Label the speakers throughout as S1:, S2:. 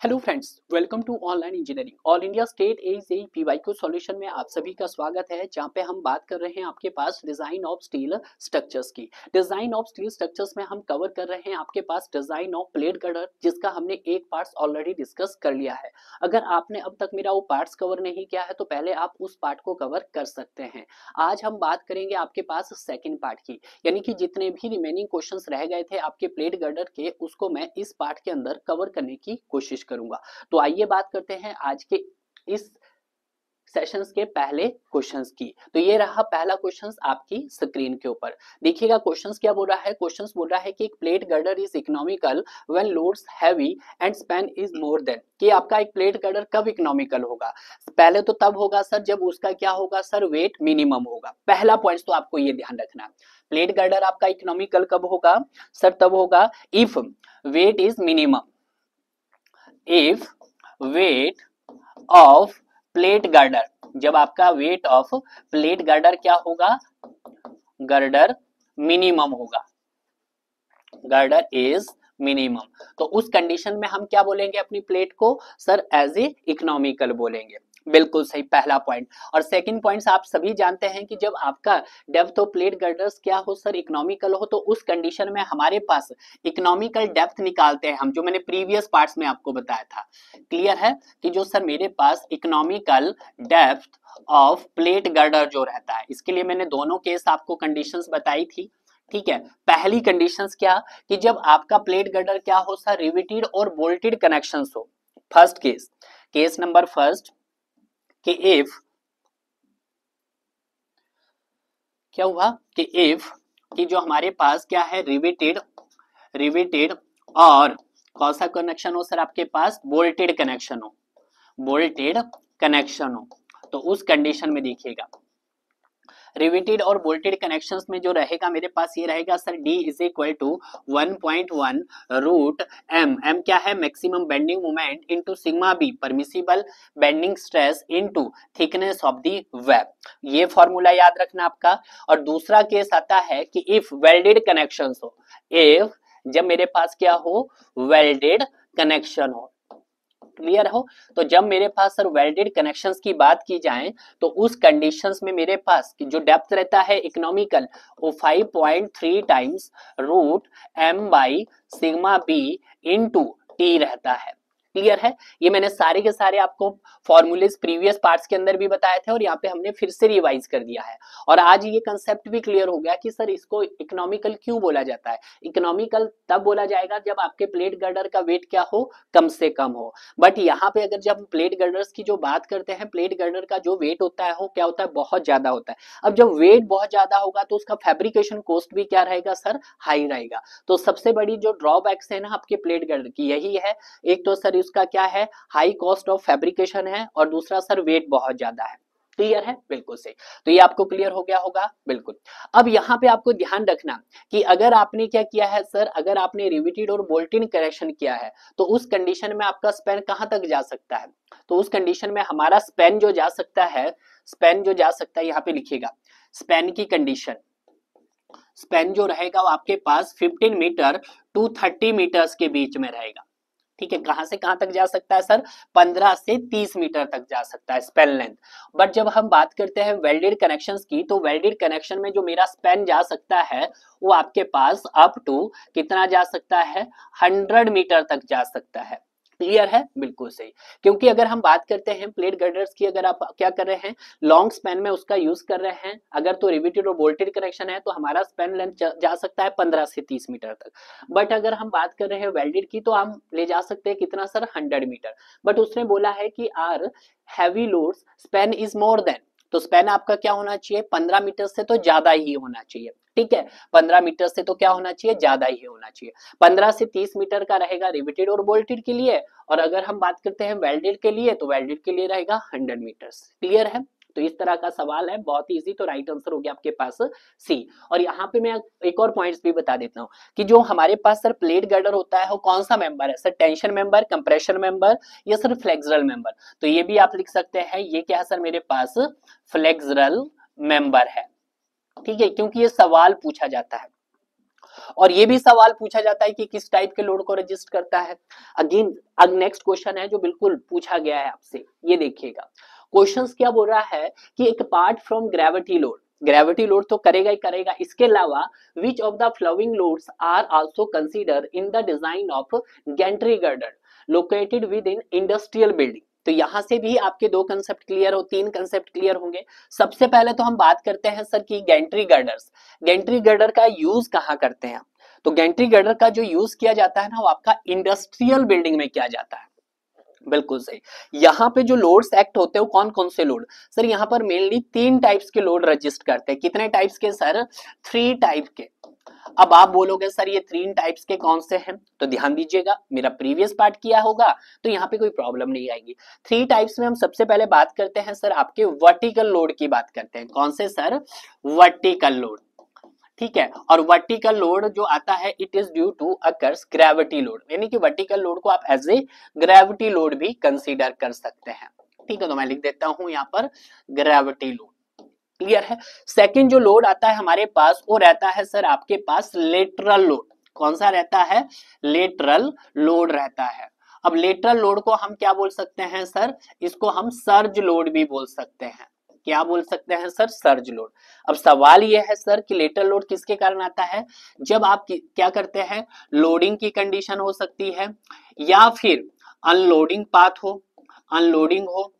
S1: Hello friends, welcome to online engineering. All India state AJE PYQ solution में आप सभी का स्वागत है, जहां पे हम बात कर रहे हैं आपके पास डिजाइन ऑफ स्टील स्ट्रक्चर्स की। डिजाइन ऑफ स्टील स्ट्रक्चर्स में हम कवर कर रहे हैं आपके पास डिजाइन ऑफ प्लेट गर्डर, जिसका हमने एक पार्ट्स ऑलरेडी डिस्कस कर लिया है। अगर आपने अब तक मेरा वो पार्ट्स कवर नहीं किया है तो पहले आप उस पार्ट को कवर कर सकते हैं। आज हम बात करेंगे आपके पास सेकेंड पार्ट की, यानी कि जितने भी रिमेनिंग क्वेश्चंस रह गए थे आपके प्लेट गर्डर के, उसको मैं इस पार्ट के अंदर कवर करने की कोशिश करूंगा। तो आइए बात करते हैं आज के इस सेशंस के पहले क्वेश्चंस की। तो ये रहा पहला क्वेश्चंस आपकी स्क्रीन के ऊपर। देखिएगा क्वेश्चंस क्या बोल रहा है। क्वेश्चंस बोल रहा है कि एक plate girder is economical when loads heavy and span is more then. कि आपका एक प्लेट गर्डर कब इकोनॉमिकल होगा? पहले तो तब होगा सर जब उसका क्या होगा सर, वेट मिनिमम होगा। पहला पॉइंट तो आपको ये ध्यान रखना है। प्लेट गर्डर आपका इकोनॉमिकल कब होगा सर? तब होगा if wait is minimum. If weight of plate girder, जब आपका वेट ऑफ प्लेट गर्डर क्या होगा? गर्डर मिनिमम होगा। Girder is minimum. तो उस कंडीशन में हम क्या बोलेंगे अपनी प्लेट को सर? एज ए इकोनॉमिकल बोलेंगे। बिल्कुल सही, पहला पॉइंट। और सेकंड पॉइंट आप सभी जानते हैं कि जब आपका डेप्थ ऑफ प्लेट गर्डर्स क्या हो सर? इकोनॉमिकल हो, तो उस कंडीशन में हमारे पास इकोनॉमिकल डेप्थ निकालते हैं हम, जो मैंने प्रीवियस पार्ट्स में आपको बताया था। क्लियर है कि जो सर मेरे पास economical depth of plate girder जो रहता है, इसके लिए मैंने दोनों केस आपको कंडीशंस बताई थी। ठीक है, पहली कंडीशंस क्या कि जब आपका प्लेट गर्डर क्या हो सर? रिवेटेड और बोल्टेड कनेक्शंस हो। First case, case number first कि इफ क्या हुआ कि इफ कि जो हमारे पास क्या है रिवेटेड और कौन सा कनेक्शन हो सर? आपके पास बोल्टेड कनेक्शन हो। बोल्टेड कनेक्शन हो तो उस कंडीशन में देखिएगा रिवेटेड और बोल्टेड कनेक्शंस में जो रहेगा मेरे पास ये रहेगा sir D is equal to 1.1 root M. M क्या है? Maximum bending moment into sigma B permissible bending stress into thickness of the web. ये फॉर्मूला याद रखना आपका। और दूसरा केस आता है कि इफ वेल्डेड कनेक्शंस हो। इफ जब मेरे पास क्या हो? वेल्डेड कनेक्शन हो। क्लियर हो? तो जब मेरे पास सर वेल्डेड कनेक्शंस की बात की जाए तो उस कंडीशंस में मेरे पास जो डेप्थ रहता है इकोनॉमिकल, वो 5.3 times root M by sigma B into T रहता है। क्लियर है? ये मैंने सारे के सारे आपको फॉर्मूलेस प्रीवियस पार्ट्स के अंदर भी बताए थे और यहाँ पे हमने फिर से रिवाइज कर दिया है। और आज ये कंसेप्ट भी क्लियर हो गया कि सर इसको इकोनॉमिकल क्यों बोला जाता है। इकोनॉमिकल तब बोला जाएगा जब आपके प्लेट गर्डर का वेट क्या हो? कम से कम हो। बट यहाँ पे अगर जब प्लेट गर्डर्स की जो बात करते हैं, प्लेट गर्डर का जो वेट होता है वो क्या होता है? बहुत ज्यादा होता है। अब जब वेट बहुत ज्यादा होगा तो उसका फैब्रिकेशन कॉस्ट भी क्या रहेगा सर? हाई रहेगा। तो सबसे बड़ी जो ड्रॉबैक्स है ना आपके प्लेट गर्डर की यही है। एक तो सर उसका क्या है? हाई कॉस्ट ऑफ फैब्रिकेशन है, और दूसरा सर वेट बहुत ज्यादा है। क्लियर है? बिल्कुल सही। तो ये आपको क्लियर हो गया होगा। बिल्कुल। अब यहाँ पे आपको ध्यान रखना कि अगर आपने क्या किया है सर, अगर आपने रिवेटेड और बोल्टेड कनेक्शन किया है तो उस कंडीशन में आपका स्पैन कहां तक जा सकता है? तो उस कंडीशन में हमारा स्पैन जो जा सकता है, स्पैन जो जा सकता है, यहाँ पे लिखिएगा स्पैन की कंडीशन। स्पैन जो रहेगा वो आपके पास 15 मीटर टू 30 मीटर्स के बीच में रहेगा। ठीक है, कहां से कहां तक जा सकता है सर? 15 से 30 मीटर तक जा सकता है स्पैन लेंथ। बट जब हम बात करते हैं वेल्डेड कनेक्शंस की, तो वेल्डेड कनेक्शन में जो मेरा स्पैन जा सकता है वो आपके पास अप टू कितना जा सकता है? 100 मीटर तक जा सकता है। क्लियर है? बिल्कुल सही। क्योंकि अगर हम बात करते हैं प्लेट गर्डर्स की, अगर आप क्या कर रहे हैं लॉन्ग स्पैन में उसका यूज कर रहे हैं, अगर तो रिवेटेड और बोल्टेड कनेक्शन है तो हमारा स्पैन लेंथ जा सकता है 15 से 30 मीटर तक। बट अगर हम बात कर रहे हैं वेल्डेड की तो हम ले जा सकते हैं कितना सर? 100 मीटर। बट उसने बोला है कि are heavy loads span is more than, तो स्पैन आपका क्या होना चाहिए? 15 मीटर से तो ज्यादा ही होना चाहिए। ठीक है, 15 मीटर से तो क्या होना चाहिए? ज्यादा ही होना चाहिए। 15 से 30 मीटर का रहेगा रिवेटेड और बोल्टेड के लिए, और अगर हम बात करते हैं वेल्डेड के लिए तो वेल्डेड के लिए रहेगा 100 मीटर। क्लियर है? तो इस तरह का सवाल है, बहुत ही इजी। तो राइट आंसर हो गया आपके पास सी। और यहाँ पे मैं एक और पॉइंट्स भी बता देता हूँ कि जो हमारे पास सर प्लेट गर्डर होता है वो कौन सा मेंबर है sir? Tension member, compression member या सर फ्लेक्सुरल मेंबर? तो ये भी आप लिख सकते हैं, ये क्या है सर मेरे पास? फ्लेक्सुरल मेंबर है। ठीक है, क्योंकि ये सवाल पूछा जाता है। और ये भी सवाल पूछा जाता है कि किस टाइप के लोड को रजिस्ट करता है। अगेन अब नेक्स्ट क्वेश्चन है जो बिल्कुल पूछा गया है आपसे, ये देखिएगा क्वेश्चंस क्या बोल रहा है कि एक अपार्ट फ्रॉम ग्रेविटी लोड तो करेगा ही करेगा, इसके अलावा which of the following loads are also consider in the design of gantry girder located within industrial building. तो यहां से भी आपके दो कंसेप्ट क्लियर हो, तीन कंसेप्ट क्लियर होंगे। सबसे पहले तो हम बात करते हैं सर कि गैंट्री गर्डर का यूज कहाँ करते हैं। तो गैंट्री गर्डर का जो यूज किया जाता है ना वो आपका इंडस्ट्रियल बिल्डिंग में किया जाता है। बिल्कुल सही। यहाँ पे जो लोड्स एक्ट होते हैं वो कौन कौन से लोड, सर यहाँ पर मेनली 3 टाइप्स के लोड रजिस्ट करते हैं। कितने टाइप्स के सर? 3 टाइप के। अब आप बोलोगे सर ये 3 टाइप्स के कौन से हैं, तो ध्यान दीजिएगा, मेरा प्रीवियस पार्ट किया होगा तो यहाँ पे कोई प्रॉब्लम नहीं आएगी। 3 टाइप्स में हम सबसे पहले बात करते हैं सर आपके वर्टिकल लोड की बात करते हैं। कौन से सर? वर्टिकल लोड, ठीक है। और वर्टिकल लोड जो आता है it is due to occurs gravity load, यानी कि वर्टिकल लोड को आप एज ए ग्रेविटी लोड भी कंसीडर कर सकते हैं, ठीक है। तो मैं लिख देता हूं यहाँ पर ग्रेविटी लोड, क्लियर है। सेकंड जो लोड आता है हमारे पास वो रहता है सर आपके पास लेटरल लोड। कौन सा रहता है? लेटरल लोड रहता है। अब लेटरल लोड को हम क्या बोल सकते हैं सर? इसको हम सर्ज लोड भी बोल सकते हैं। क्या बोल सकते हैं सर? Surge load. अब सवाल यह है सर कि लेटरल लोड किसके कारण आता है? जब आप क्या करते हैं, लोडिंग की कंडीशन हो सकती है या फिर अनलोडिंग पाथ हो, अनलोडिंग हो,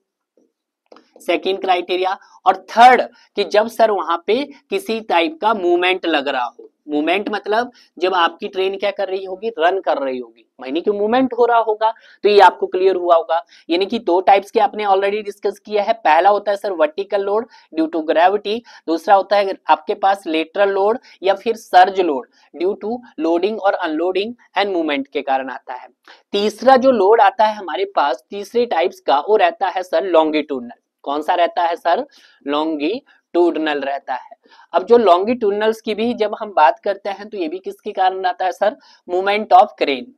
S1: सेकेंड क्राइटेरिया। और थर्ड कि जब सर वहां पे किसी टाइप का मूवमेंट लग रहा हो। मूवमेंट मतलब जब आपकी ट्रेन क्या कर रही होगी, रन कर रही होगी, यानी कि मूवमेंट हो रहा होगा। तो ये आपको क्लियर हुआ होगा। यानी कि 2 टाइप्स के आपने ऑलरेडी डिस्कस किया है। पहला होता है sir vertical load due to gravity, दूसरा होता है आपके पास लेटरल लोड या फिर surge load due to loading और अनलोडिंग एंड मूवमेंट के कारण आता है। तीसरा जो लोड आता है हमारे पास तीसरे टाइप्स का वो रहता है सर लॉन्गिट्यूडनल। कौन सा रहता है सर? लॉन्गिट्यूडनल रहता है। अब जो लॉन्गिट्यूडनल्स की भी जब हम बात करते हैं तो ये भी किसके कारण आता है sir? Movement of crane,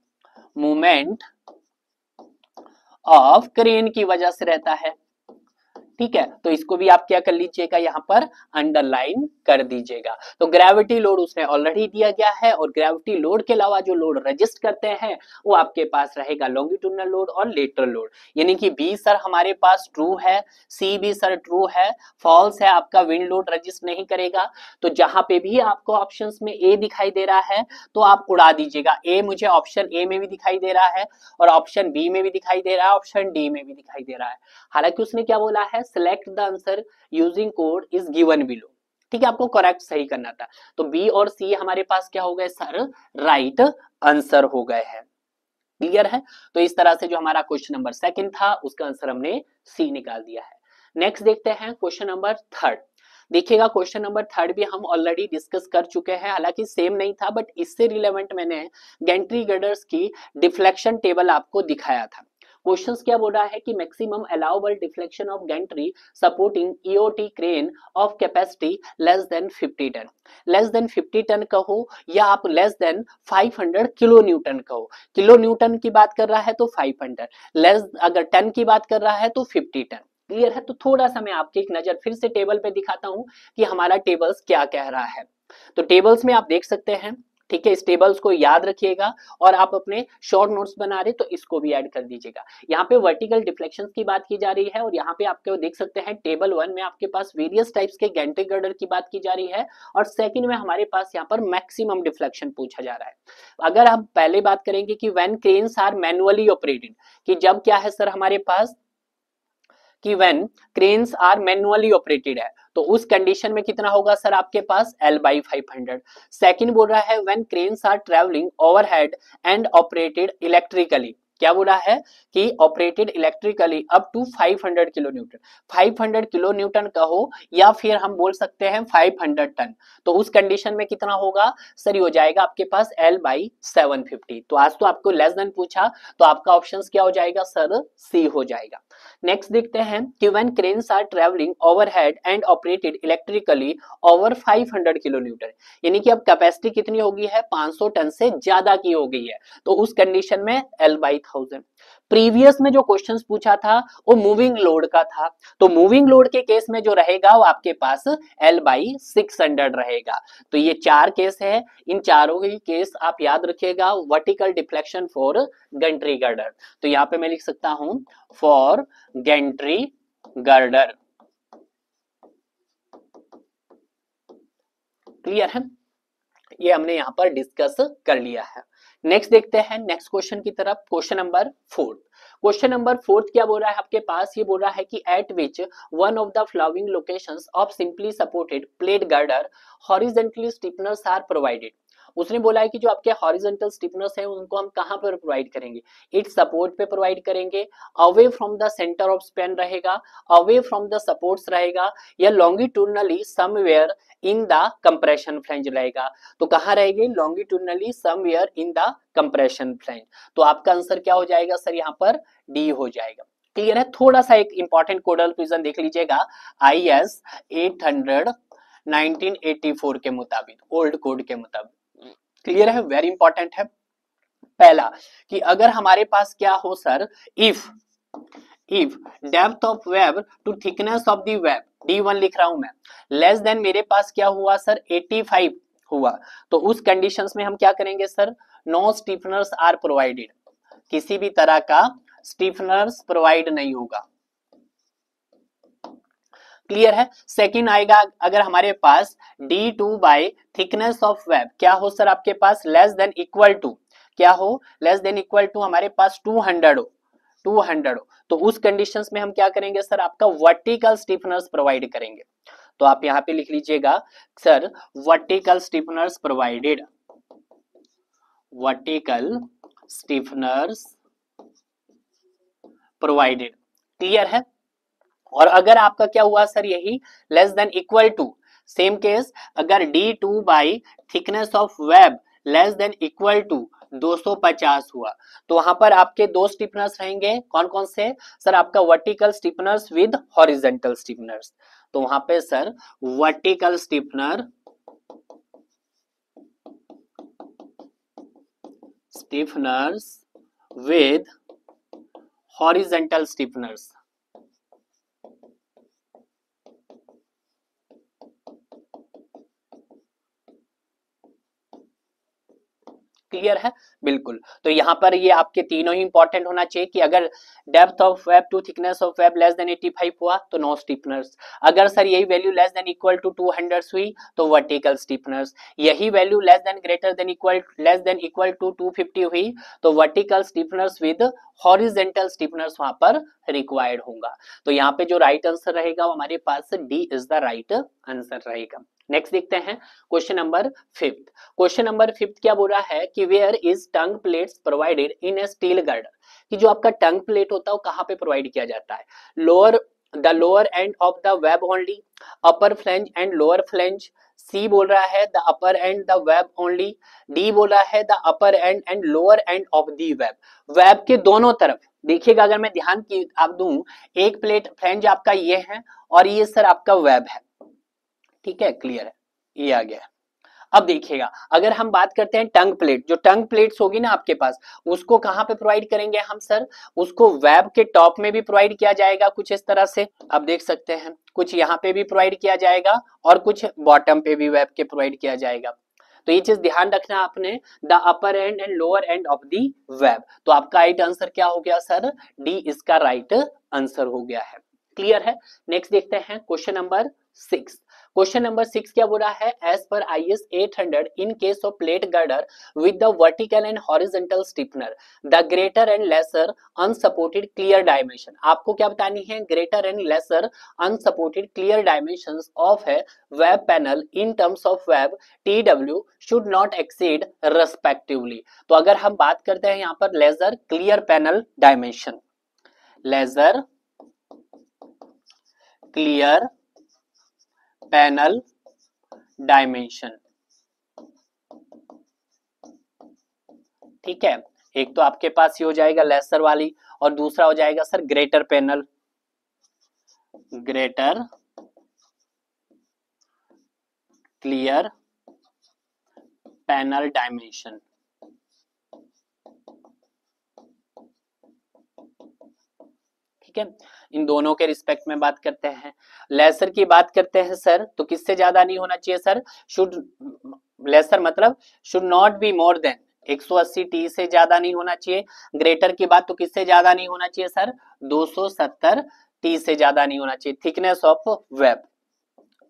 S1: movement of crane की वजह से रहता है, ठीक है। तो इसको भी आप क्या कर लीजिएगा, यहाँ पर अंडरलाइन कर दीजिएगा। तो ग्रेविटी लोड उसमें ऑलरेडी दिया गया है और ग्रेविटी लोड के अलावा जो लोड रजिस्ट करते हैं वो आपके पास रहेगा लॉन्गिट्यूडनल लोड और लेटरल लोड। यानी कि बी सर हमारे पास ट्रू है, सी भी सर ट्रू है, फॉल्स है आपका विंड लोड रजिस्ट नहीं करेगा। तो जहां पे भी आपको ऑप्शंस में ए दिखाई दे रहा है तो आप उड़ा दीजिएगा। ए मुझे ऑप्शन ए में भी दिखाई दे रहा है और ऑप्शन बी में भी दिखाई दे रहा है, ऑप्शन डी में भी दिखाई दे रहा है। हालांकि उसने क्या बोला है, select the answer using code is given below, ठीक है। आपको करेक्ट सही करना था। तो बी और सी हमारे पास क्या हो गए सर? राइट आंसर हो गए हैं, क्लियर है। तो इस तरह से जो हमारा क्वेश्चन नंबर 2 था उसका आंसर हमने सी निकाल दिया है। नेक्स्ट देखते हैं क्वेश्चन नंबर 3। देखिएगा क्वेश्चन नंबर 3 भी हम ऑलरेडी डिस्कस कर चुके हैं, हालांकि सेम नहीं था बट इससे रिलेवेंट मैंने गैंट्री गर्डर्स की डिफ्लेक्शन टेबल आपको दिखाया था। क्वेश्चंस क्या बोल रहा है कि maximum allowable deflection of gantry supporting EOT crane of capacity less than 50 ton. Less than 50 ton कहो या आप लेस देन 500 किलो न्यूटन कहो। किलो न्यूटन की बात कर रहा है तो 500, लेस अगर टन की बात कर रहा है तो 50 टन, क्लियर है। तो थोड़ा सा मैं आपकी एक नजर फिर से टेबल पे दिखाता हूं कि हमारा टेबल्स क्या कह रहा है। तो टेबल्स में आप देख सकते हैं, ठीक है। इस टेबल्स को याद रखिएगा और आप अपने शॉर्ट नोट्स बना रहे तो इसको भी ऐड कर दीजिएगा। यहाँ पे वर्टिकल डिफ्लेक्शंस की बात की जा रही है और यहाँ पे आपको देख सकते हैं टेबल 1 में आपके पास वेरियस टाइप्स के गैंट्री गर्डर की बात की जा रही है और सेकंड में हमारे पास यहाँ पर मैक्सिमम डिफ्लेक्शन पूछा जा रहा है। अगर हम पहले बात करेंगे कि when cranes are manually operated, कि जब क्या है सर हमारे पास कि when cranes are manually operated है तो उस कंडीशन में कितना होगा सर आपके पास L/500। सेकंड बोल रहा है when cranes are travelling overhead and operated electrically, क्या बोला है कि operated electrically up to 500 kilo newton. 500 kilo newton कहो या फिर हम बोल सकते हैं 500 टन, तो उस कंडीशन में कितना होगा सर? ये हो जाएगा आपके पास L/750। तो आज तो आपको लेस देन पूछा तो आपका ऑप्शन क्या हो जाएगा सर? सी हो जाएगा। नेक्स्ट देखते हैं कि when cranes are travelling overhead and operated electrically over 500 kilo newton, यानी कि अब कैपेसिटी कितनी हो गई है? 500 टन से ज्यादा की हो गई है, तो उस कंडीशन में L/1000 1000। प्रीवियस में जो क्वेश्चंस पूछा था वो मूविंग लोड का था, तो मूविंग लोड के केस में जो रहेगा वो आपके पास L/600 रहेगा। तो ये 4 केस है, इन चारों ही केस आप याद रखिएगा वर्टिकल डिफ्लेक्शन फॉर गंट्री गर्डर। तो यहाँ पे मैं लिख सकता हूं फॉर गंट्री गर्डर। क्लियर है, ये हमने यहाँ पर डिस्कस कर लिया है। नेक्स्ट देखते हैं नेक्स्ट क्वेश्चन की तरफ, क्वेश्चन नंबर 4। क्वेश्चन नंबर 4 क्या बोल रहा है आपके पास, ये बोल रहा है कि at which one of the following locations of simply supported plate girder horizontally stiffeners are provided. उसने बोला है कि जो आपके हॉरिजॉन्टल स्टिफनर्स हैं उनको हम कहां पर प्रोवाइड करेंगे, इट सपोर्ट पे प्रोवाइड करेंगे, away from the centre of span रहेगा, अवे फ्रॉम द सपोर्ट्स रहेगा, या longitudinally somewhere in the compression flange रहेगा। तो कहां रहेगी, longitudinally somewhere in the compression flange. तो आपका आंसर क्या हो जाएगा सर, यहाँ पर डी हो जाएगा। क्लियर है, थोड़ा सा एक इंपॉर्टेंट कोडल प्रिजन देख लीजिएगा, IS 800 1984 के मुताबिक, ओल्ड कोड के मुताबिक। क्लियर है, वेरी इंपॉर्टेंट है। पहला कि अगर हमारे पास क्या हो sir, if depth of web to thickness of the web, D1 लिख रहा हूं मैं, लेस देन मेरे पास क्या हुआ सर 85 हुआ, तो उस कंडीशंस में हम क्या करेंगे सर, नो स्टिफनर्स आर प्रोवाइडेड, किसी भी तरह का स्टिफनर्स प्रोवाइड नहीं होगा। क्लियर है। सेकंड आएगा अगर हमारे पास D2 bye thickness of web क्या हो सर आपके पास, लेस देन इक्वल टू, क्या हो, लेस देन इक्वल टू हमारे पास 200 हो, 200 हो, तो उस कंडीशंस में हम क्या करेंगे सर, आपका वर्टिकल स्टिफनर्स प्रोवाइड करेंगे। तो आप यहां पे लिख लीजिएगा sir vertical stiffeners provided, vertical stiffeners provided. Clear है। और अगर आपका क्या हुआ सर, यही less than equal to, same case अगर D2 by thickness of web less than equal to 250 हुआ, तो वहां पर आपके दो स्टिफनर्स रहेंगे, कौन कौन से सर, आपका vertical stiffeners with horizontal stiffeners. तो वहां पे sir vertical stiffener, stiffeners with horizontal stiffeners. Clear है, बिल्कुल। तो यहाँ पर ये आपके तीनों ही इंपॉर्टेंट होना चाहिए कि अगर depth of web to thickness of web less than 85 हुआ तो नो स्टिफनर्स, अगर सर यही value less than equal to 200 हुई तो वर्टिकल स्टिफनर्स, यही value less than greater than equal less than equal to 250 हुई तो vertical stiffeners with horizontal stiffeners वहां पर रिक्वायर्ड होगा। तो यहाँ पे जो राइट आंसर रहेगा वो हमारे पास D is the right answer रहेगा। नेक्स्ट देखते हैं क्वेश्चन नंबर 5। क्वेश्चन नंबर 5 क्या बोल रहा है कि where is tongue plates provided in a steel girder, कि जो आपका टंग प्लेट होता है वो कहां पे प्रोवाइड किया जाता है, lower the lower end of the web only, upper flange and lower flange, C बोल रहा है the upper end the web only, D बोल रहा है the upper end lower end of the web, web के दोनों तरफ। देखिएगा अगर मैं ध्यान की आप दूं, एक प्लेट फ्लैंज आपका ये है और ये सर आपका वेब है, ठीक है, क्लियर है, ये आ गया। अब देखिएगा अगर हम बात करते हैं टंग प्लेट, जो टंग प्लेट्स होगी ना आपके पास, उसको कहां पे प्रोवाइड करेंगे हम सर, उसको वेब के टॉप में भी प्रोवाइड किया जाएगा कुछ इस तरह से, आप देख सकते हैं कुछ यहाँ पे भी प्रोवाइड किया जाएगा और कुछ बॉटम पे भी वेब के प्रोवाइड किया जाएगा। तो ये चीज ध्यान रखना आपने, the upper and and lower end of the web. तो आपका राइट आंसर क्या हो गया सर, डी इसका राइट आंसर हो गया है। क्लियर है। नेक्स्ट देखते हैं क्वेश्चन नंबर 6। क्वेश्चन नंबर 6 क्या बोल रहा है, एज पर IS 800 in case of plate girder with the vertical and horizontal stiffener the greater and lesser unsupported clear dimension. आपको क्या बतानी है, greater and lesser unsupported clear dimensions of है web panel in terms of web TW should not exceed respectively. तो अगर हम बात करते हैं यहाँ पर lesser clear panel dimension, lesser clear panel dimension, ठीक है, एक तो आपके पास ये हो जाएगा लेसर वाली और दूसरा हो जाएगा sir greater panel, greater clear panel dimension. ठीक है, इन दोनों के रिस्पेक्ट में बात करते हैं। लेसर की बात करते हैं सर, तो किससे ज्यादा नहीं होना चाहिए सर, शुड, लेसर मतलब should not be more than 180 T से ज्यादा नहीं होना चाहिए। ग्रेटर की बात तो किससे ज्यादा नहीं होना चाहिए सर, 270 टी से ज्यादा नहीं होना चाहिए थिकनेस ऑफ वेब।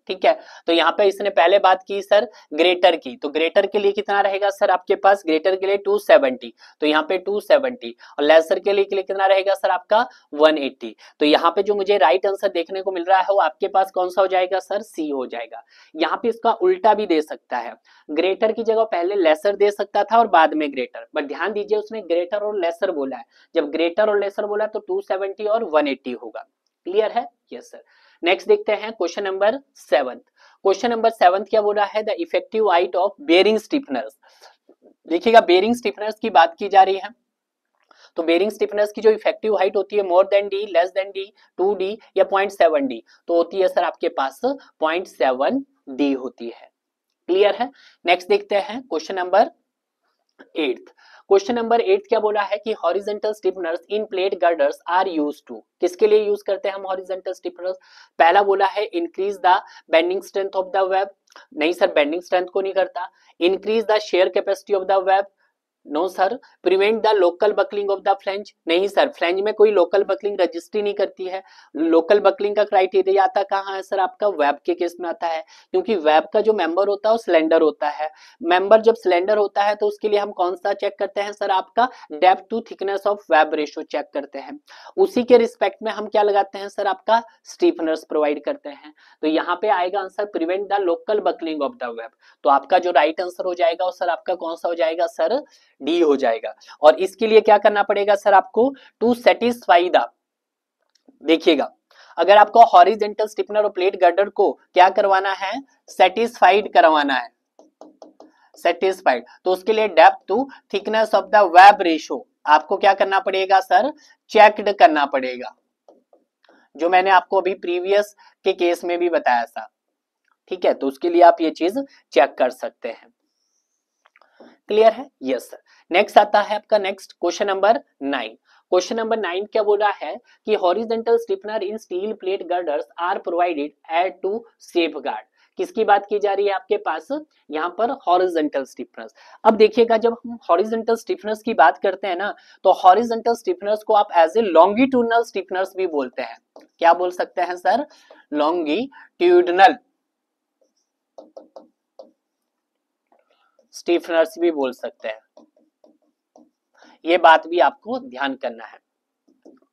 S1: ठीक है, तो यहाँ पे इसने पहले बात की सर ग्रेटर की, तो ग्रेटर के लिए कितना रहेगा सर आपके पास, ग्रेटर के लिए 270, तो यहाँ पे 270, और लेसर के लिए कितना रहेगा सर आपका 180। तो यहाँ पे जो मुझे राइट आंसर देखने को मिल रहा है वो आपके पास कौन सा हो जाएगा सर, सी हो जाएगा। यहाँ पे इसका उल्टा भी दे सकता है, ग्रेटर की जगह पहले लेसर दे सकता था और बाद में ग्रेटर, बट ध्यान दीजिए उसने ग्रेटर और लेसर बोला है, जब ग्रेटर और लेसर बोला तो 270 और 180 होगा। क्लियर है, यस सर। नेक्स्ट देखते हैं क्वेश्चन नंबर 7। क्वेश्चन नंबर 7 क्या बोल रहा है, the effective height of bearing stiffeners. देखिएगा बेरिंग स्टिफनर्स की बात की जा रही है, तो बेरिंग स्टिफनर्स की जो इफेक्टिव हाइट होती है more than D, less than D, 2D या 0.7 डी, तो होती है सर आपके पास 0.7 डी होती है। क्लियर है। नेक्स्ट देखते हैं क्वेश्चन नंबर 8। क्वेश्चन नंबर 8 क्या बोला है कि horizontal stiffeners in plate girders are used to, किसके लिए यूज करते हैं हम हॉरिजॉन्टल स्टिफनर्स, पहला बोला है increase the bending strength of the web, नहीं सर बेंडिंग स्ट्रेंथ को नहीं करता, increase the shear capacity of the web, no sir, prevent the local buckling of the flange, नहीं सर फ्लैंज में कोई लोकल बकलिंग रजिस्ट्री नहीं करती है। लोकल बकलिंग का क्राइटेरिया आता कहाँ है सर आपका, वेब के केस में आता है, क्योंकि वेब का जो मेंबर होता है वो सिलेंडर होता है, मेंबर जब सिलेंडर होता है तो उसके लिए हम कौन सा चेक करते हैं सर, आपका depth to thickness of web ratio check करते हैं, उसी के रिस्पेक्ट में हम क्या लगाते हैं सर, आपका स्टीफनर्स प्रोवाइड करते हैं। तो यहाँ पे आएगा answer prevent the local buckling of the web, तो आपका जो राइट आंसर हो जाएगा वो सर आपका कौन सा हो जाएगा सर, डी हो जाएगा। और इसके लिए क्या करना पड़ेगा सर आपको, टू सेटिस्फाई द, देखिएगा अगर आपको हॉरिजॉन्टल स्टिफनर और प्लेट गर्डर को क्या करवाना है, सेटिस्फाइड करवाना है, सेटिस्फाइड, तो उसके लिए depth to thickness of the web ratio आपको क्या करना पड़ेगा सर, चेक्ड करना पड़ेगा, जो मैंने आपको अभी प्रीवियस के केस में भी बताया था। ठीक है, तो उसके लिए आप ये चीज चेक कर सकते हैं। क्लियर है, यस सर। नेक्स्ट आता है आपका next question number 9। Question number 9 क्या बोल रहा है कि horizontal stiffener in steel plate girders are provided at to safeguard, किसकी बात की जा रही है आपके पास यहाँ पर, हॉरिजॉन्टल स्टिफनर्स। अब देखिएगा जब हम हॉरिजॉन्टल स्टिफनर्स की बात करते हैं ना, तो हॉरिजॉन्टल स्टिफनर्स को आप एज ए लॉन्गिट्यूडनल स्टिफनर्स भी बोलते हैं, क्या बोल सकते हैं सर, लॉन्गिट्यूडनल स्टिफनर्स भी बोल सकते हैं, ये बात भी आपको ध्यान करना है।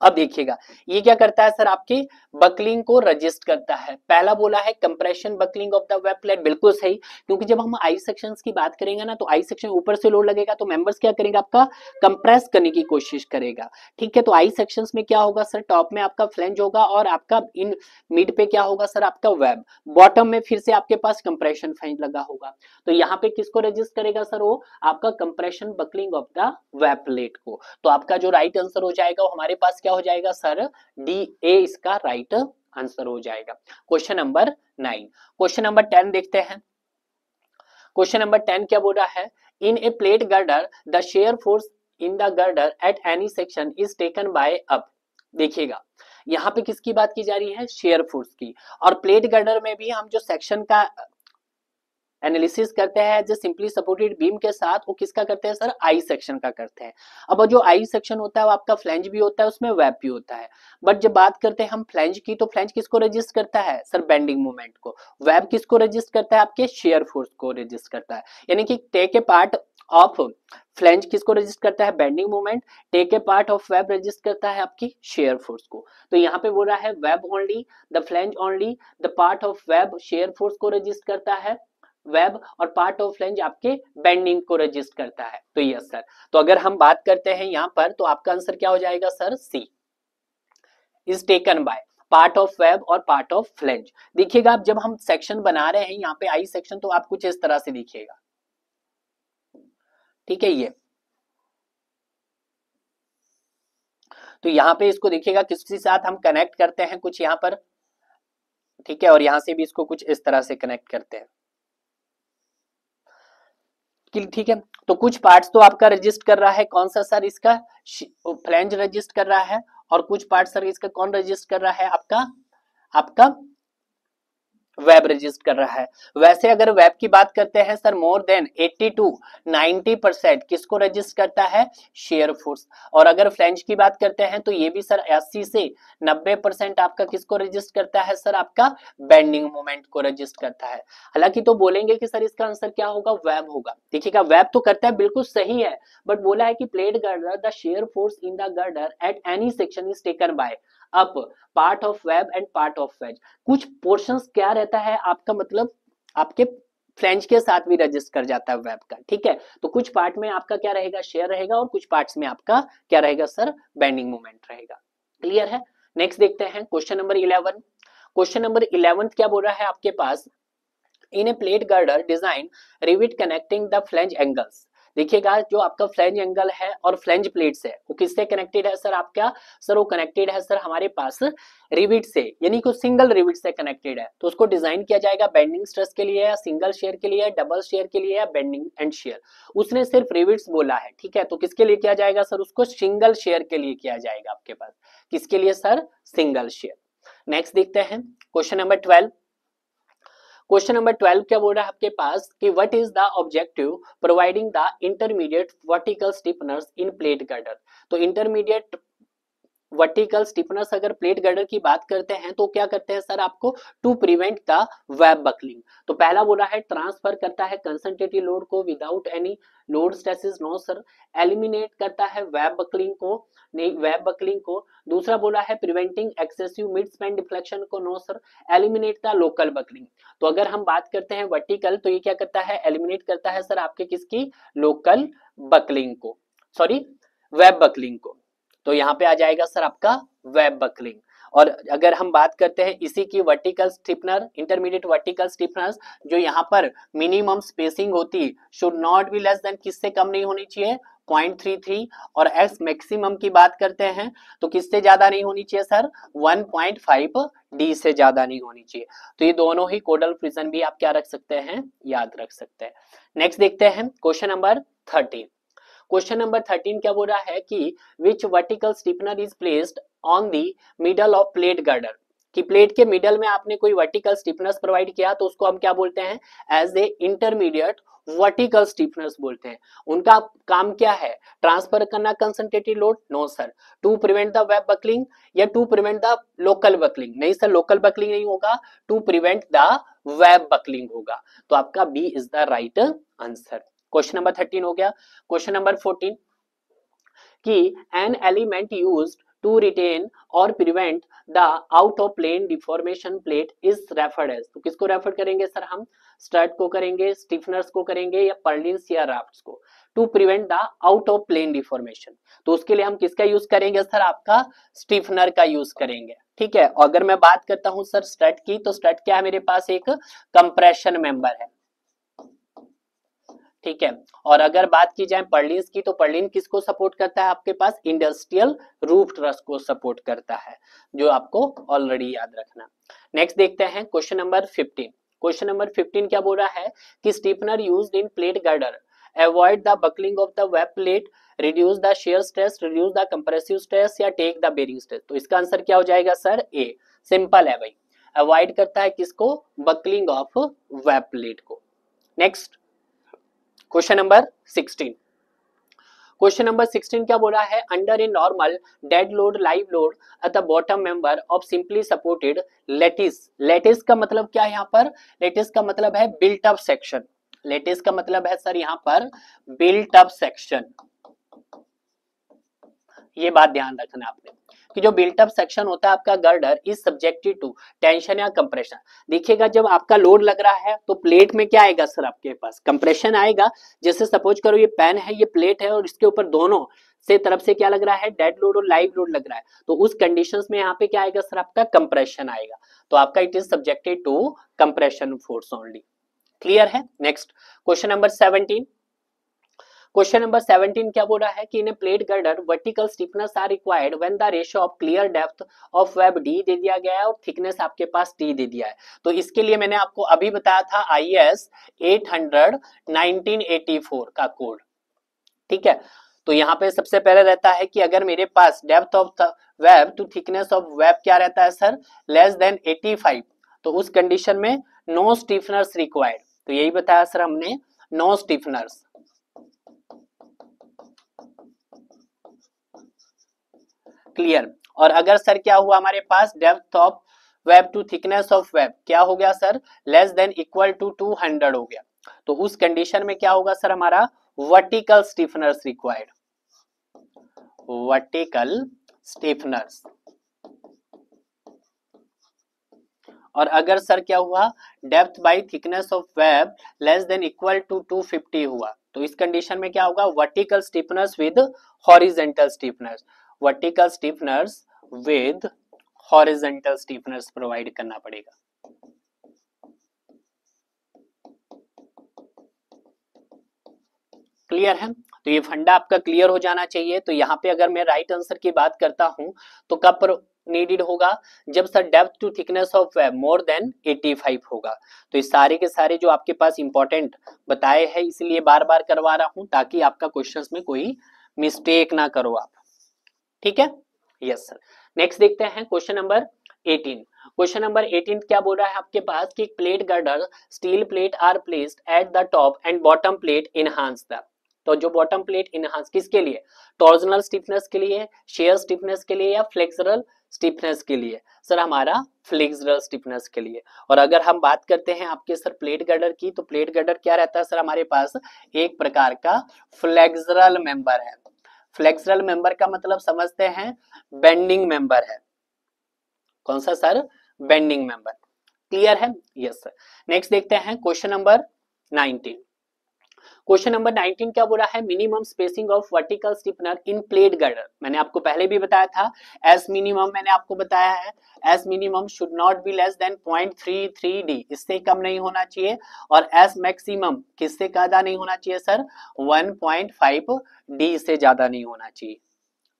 S1: अब देखिएगा ये क्या करता है सर, आपके बकलिंग को रजिस्ट करता है, पहला बोला है compression buckling of the web plate, बिल्कुल सही, क्योंकि जब हम आई सेक्शंस की बात करेंगे ना तो आई सेक्शन ऊपर से लोड लगेगा तो मेंबर्स क्या करेंगे, आपका कंप्रेस करने की कोशिश करेगा। ठीक है, तो आई सेक्शंस में क्या होगा सर, टॉप में आपका फ्लैंज होगा और आपका इन मिड पे क्या होगा सर, आपका वेब, बॉटम में फिर से आपके पास कंप्रेशन फ्लैंज लगा होगा, तो यहाँ पे किसको रजिस्ट करेगा सर, वो आपका compression buckling of the web plate को। तो आपका जो राइट आंसर हो जाएगा वो हमारे पास क्या हो जाएगा सर, डी ए इसका राइट आंसर हो जाएगा। Question number 9। क्वेश्चन नंबर 10 देखते हैं। क्वेश्चन नंबर 10 क्या बोल रहा है, in a plate girder the shear force in the girder at any section is taken by up, देखिएगा यहाँ पे किसकी बात की जा रही है, शेयर फोर्स की, और प्लेट गर्डर में भी हम जो सेक्शन का एनालिसिस करते हैं जो सिंपली सपोर्टेड बीम के साथ, वो किसका करते हैं सर, आई सेक्शन का करते हैं। अब जो आई सेक्शन होता है वो आपका फ्लैंज भी होता है, उसमें वेब भी होता है, बट जब बात करते हैं हम फ्लैंज की, तो फ्लैंज किसको रजिस्ट करता है सर, बेंडिंग मोमेंट को, वेब किसको रजिस्ट करता है, आपके शेयर फोर्स को रजिस्ट करता है, यानी कि take a part of flange किसको रजिस्ट करता है, bending moment, take a part of web resist करता है आपकी शेयर फोर्स को। तो यहाँ पे बोल रहा है web only, the flange only, the part of web shear force को रजिस्ट करता है, वेब और पार्ट ऑफ फ्लैंज आपके बेंडिंग को रजिस्ट करता है। तो यस सर, तो अगर हम बात करते हैं यहाँ पर तो आपका आंसर क्या हो जाएगा sir, C is taken by part of web और पार्ट ऑफ फ्लैंज। देखिएगा आप जब हम सेक्शन बना रहे हैं यहाँ पे आई सेक्शन, तो आप कुछ इस तरह से दिखिएगा, ठीक है ये, तो यहाँ पे इसको देखिएगा किसके साथ हम कनेक्ट करते हैं कुछ यहाँ पर, ठीक है, और यहां से भी इसको कुछ इस तरह से कनेक्ट करते हैं, ठीक है। तो कुछ पार्ट्स तो आपका रजिस्ट कर रहा है, कौन सा सर, इसका फ्लैंज रजिस्ट कर रहा है, और कुछ पार्ट सर इसका कौन रजिस्ट कर रहा है, आपका वेब रजिस्ट कर रहा है। वैसे अगर वेब की बात करते हैं सर, मोर देन 80 to 90% किसको रजिस्ट करता है, शेयर फोर्स। और अगर फ्लैंज की बात करते हैं तो ये भी सर 80 से 90% आपका किसको रजिस्ट करता है सर, आपका बेंडिंग मोमेंट को रजिस्ट करता है। हालांकि तो बोलेंगे कि सर इसका आंसर क्या होगा, वेब होगा। देखिएगा वेब तो करता है, बिल्कुल सही है, बट बोला है कि plate girder the shear force in the girder at any section is taken by up part of web and part of ways. कुछ पोर्शंस क्या रहता है आपका, मतलब आपके फ्लैंज के साथ भी रजिस्ट कर जाता है वेब का, ठीक है। तो कुछ पार्ट में आपका क्या रहेगा, शेयर रहेगा, और कुछ पार्ट्स में आपका क्या रहेगा सर, बेंडिंग मोमेंट रहेगा। क्लियर है। नेक्स्ट देखते हैं क्वेश्चन नंबर 11। क्वेश्चन नंबर 11 क्या बोल रहा है आपके पास, in a plate girder design rivet connecting the flange angles. देखिएगा जो आपका फ्लैंज एंगल है और फ्लैंज प्लेट्स है वो किससे कनेक्टेड है सर, आपका सर वो कनेक्टेड है सर हमारे पास रिविट से, यानी कि सिंगल रिविट से कनेक्टेड है। तो उसको डिजाइन किया जाएगा बेंडिंग स्ट्रेस के लिए, या सिंगल शेयर के लिए, या डबल शेयर के लिए, या बेंडिंग एंड शेयर। उसने सिर्फ रिविट्स बोला है, ठीक है। तो किसके लिए किया जाएगा सर, उसको सिंगल शेयर के लिए किया जाएगा आपके पास। किसके लिए सर, सिंगल शेयर। नेक्स्ट देखते हैं क्वेश्चन नंबर 12। क्वेश्चन नंबर 12 क्या बोल रहा है आपके पास कि what is the objective providing the intermediate vertical stiffeners in plate girder. तो इंटरमीडिएट वर्टिकल स्टिफनर्स अगर प्लेट गर्डर की बात करते हैं तो क्या करते हैं सर, आपको to prevent the web buckling. तो पहला बोला है ट्रांसफर करता है कंसंट्रेटेड लोड को without any load stresses, no sir. Eliminate करता है वेब बकलिंग को, नहीं वेब बकलिंग को। दूसरा बोला है preventing excessive mid span deflection को, no sir. Eliminate the local buckling. तो अगर हम बात करते हैं वर्टिकल तो ये क्या करता है, एलिमिनेट करता है सर आपके किसकी, लोकल बकलिंग को, सॉरी वेब बकलिंग को। तो यहाँ पे आ जाएगा सर आपका वेब बकलिंग। और अगर हम बात करते हैं इसी की वर्टिकल स्टिफनर, इंटरमीडिएट वर्टिकल स्टिफनर्स, जो यहाँ पर मिनिमम स्पेसिंग होती should not be less than, किससे कम नहीं होनी चाहिए, 0.33। और एक्स मैक्सिमम की बात करते हैं तो किससे ज्यादा नहीं होनी चाहिए सर, 1.5 डी से ज्यादा नहीं होनी चाहिए। तो ये दोनों ही कोडल फ्रिजन भी आप क्या रख सकते हैं, याद रख सकते हैं। नेक्स्ट देखते हैं क्वेश्चन नंबर 13। क्वेश्चन नंबर 13 क्या बोल रहा है कि which vertical stiffener is placed on the middle of plate girder. कि प्लेट के मिडल में आपने कोई वर्टिकल स्टिफनर्स प्रोवाइड किया तो उसको हम क्या बोलते हैं, as a intermediate vertical stiffeners बोलते हैं। उनका काम क्या है, ट्रांसफर करना concentrated load, no sir. To prevent the web buckling या to prevent the local buckling, नहीं सर लोकल बकलिंग नहीं होगा, to prevent the web buckling होगा। तो आपका B is the right answer. Question number 13 हो गया। क्वेश्चन नंबर 14 कि an element used to retain और prevent the out of plane deformation plate is referred as. तो किसको रेफर करेंगे सर, हम स्ट्रट को करेंगे, स्टिफनर्स को करेंगे, या पर्लिन्स या राफ्ट्स को। To prevent the out of plane deformation, तो उसके लिए हम किसका यूज करेंगे सर, आपका स्टिफनर का यूज करेंगे, ठीक है। अगर मैं बात करता हूं सर स्ट्रट की, तो स्ट्रट क्या है मेरे पास, एक कंप्रेशन मेंबर है, ठीक है। और अगर बात की जाए पर्लिन्स की, तो पर्लिन किसको सपोर्ट करता है आपके पास, इंडस्ट्रियल रूफ ट्रस को सपोर्ट करता है, जो आपको ऑलरेडी याद रखना। नेक्स्ट देखते हैं क्वेश्चन नंबर 15। क्वेश्चन नंबर 15 क्या बोल रहा है कि stiffener used in plate girder avoid the buckling of the web plate, reduce the shear stress, reduce the compressive stress, या टेक द बेरिंग स्ट्रेस। तो इसका आंसर क्या हो जाएगा सर, ए। सिंपल है भाई, अवॉइड करता है किसको, बकलिंग ऑफ वेब प्लेट को। Next question number 16। Question number 16 क्या बोल रहा है, under a normal dead load live load at the bottom member of simply supported lattice. Lattice का मतलब क्या है यहाँ पर, लेटिस का मतलब है बिल्ट अप सेक्शन। लेटिस का मतलब है सर यहाँ पर बिल्ट अप सेक्शन। ये बात ध्यान रखना आपने कि जो बिल्ट अप सेक्शन होता है आपका girder is subjected to tension या कंप्रेशन। देखिएगा जब आपका लोड लग रहा है तो प्लेट में क्या आएगा सर, आपके पास कंप्रेशन आएगा। जैसे सपोज करो ये पेन है, ये प्लेट है, और इसके ऊपर दोनों से तरफ से क्या लग रहा है, डेड लोड और लाइव लोड लग रहा है। तो उस कंडीशंस में यहाँ पे क्या आएगा सर, आपका कंप्रेशन आएगा। तो आपका it is subjected to compression force only. Clear है। Next question number 17। Question number 17 क्या बोल रहा है कि in plate girder vertical stiffness are required when the ratio of clear depth of web D दे दिया गया है और थिकनेस आपके पास टी दे दिया है। तो इसके लिए मैंने आपको अभी बताया था IS 800 1984 का कोड, ठीक है। तो यहाँ पे सबसे पहले रहता है कि अगर मेरे पास depth of the web to thickness of web क्या रहता है सर, लेस देन 85, तो उस कंडीशन में नो स्टिफनर्स रिक्वायर्ड। तो यही बताया सर हमने, नो स्टिफनर्स। क्लियर। और अगर सर क्या हुआ हमारे पास, depth of web to thickness of web क्या हो गया sir, less than equal to 200 हो गया, तो उस कंडीशन में क्या होगा सर हमारा, vertical stiffeners required, vertical stiffeners. और अगर सर क्या हुआ, depth by thickness of web less than equal to 250 हुआ, तो इस कंडीशन में क्या होगा, vertical stiffeners with horizontal stiffeners, vertical stiffeners with horizontal stiffeners provide करना पड़ेगा। क्लियर है, तो ये फंडा आपका क्लियर हो जाना चाहिए। तो यहाँ पे अगर मैं राइट आंसर की बात करता हूं तो कब नीडेड होगा, जब sir depth to thickness of web more than 85 होगा। तो ये सारे के सारे जो आपके पास इंपॉर्टेंट बताए हैं, इसलिए बार बार करवा रहा हूं ताकि आपका क्वेश्चंस में कोई मिस्टेक ना करो आप, ठीक है। Yes sir. नेक्स्ट देखते हैं क्वेश्चन नंबर 18। क्वेश्चन नंबर 18 क्या बोल रहा है आपके पास कि plate girder steel plate are placed at the top and bottom plate enhance the. तो जो बॉटम प्लेट इनहांस किसके लिए, टॉर्जनल स्टिफनेस के लिए, शेयर स्टिफनेस के लिए, या फ्लेक्सुरल स्टिफनेस के लिए, सर हमारा फ्लेक्सुरल स्टिफनेस के लिए। और अगर हम बात करते हैं आपके सर प्लेट गर्डर की, तो प्लेट गर्डर क्या रहता है सर हमारे पास, एक प्रकार का फ्लेक्सुरल मेंबर है। फ्लेक्सुरल मेंबर का मतलब समझते हैं, बेंडिंग मेंबर है। कौन सा सर, बेंडिंग मेंबर। क्लियर है, यस सर। नेक्स्ट देखते हैं क्वेश्चन नंबर 19। क्वेश्चन नंबर 19 क्या बोला है, minimum spacing of vertical stiffener in plate girder. मैंने आपको पहले भी बताया था, एस मिनिमम मैंने आपको बताया है, S minimum should not be less than 0.33 D, इससे कम नहीं होना चाहिए। और एस मैक्सिमम किससे ज्यादा नहीं होना चाहिए सर, 1.5 डी से ज्यादा नहीं होना चाहिए,